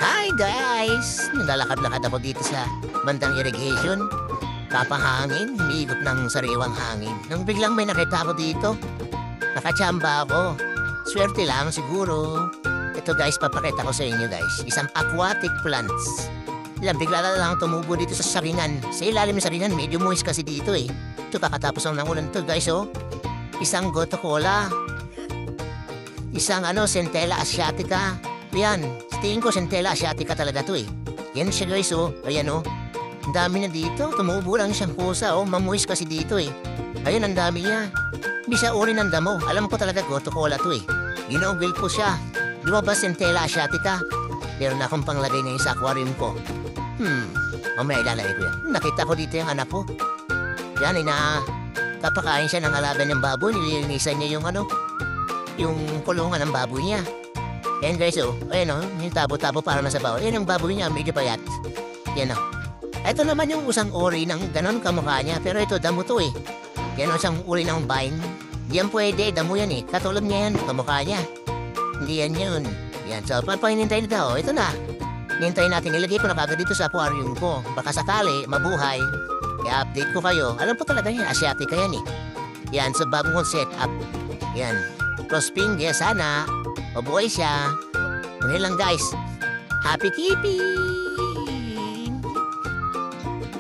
Hi guys! Naglalakad-lakad ako dito sa bandang irrigation. Kapahangin, umiikot ng sariwang hangin. Nang biglang may nakita ako dito, nakachamba ako. Swerte lang siguro. Ito guys, papakita ko sa inyo guys. Isang aquatic plants. Bigla na lang tumubo dito sa saringan. Sa ilalim ng saringan, medyo moist kasi dito eh. Ito kakatapos lang ng ulan to guys oh. Isang goto cola. Isang centella asiatica. Yan, tingin ko Centella asiatica talaga to eh. Yan siya guys oh, ayan oh. Ang dami na dito, tumubo lang siyang pusa oh, mamuis kasi dito eh. Ayun, ang dami niya. Bisa uri ng damo, alam ko talaga goto cola to eh. Ginogil po siya. Lumabas Centella asiatica. Meron na akong panglagay ngayon sa aquarium ko. Mamaya ilalagay ko yan. Nakita ko dito yung anak ko. Yan, kapakain siya ng alaban ng baboy, nililinisan niya yung kulungan ng baboy niya. Yan guys oh, ayan oh, yung tabo-tabo para nasa bawal. Yan ang baboy niya, medyo payat. Yan oh. Ito naman yung usang uri ng ganon kamukha niya, pero ito damo to eh. Yan ang isang uri ng vine. Yan pwede, damo yan eh. Katulad niya yan, kamukha niya. Hindi yan yun. Yan, so papahinintay na daw, ito na. Hinintay natin, ilagay ko na kagad dito sa aquarium ko. Baka sakali, mabuhay. Kaya update ko kayo. Alam ko talaga yan, asiatica yan eh. Yan, so bagong kong setup. Yan, cross finger sana. Mabuhay siya. Ngayon lang guys. Happy keeping!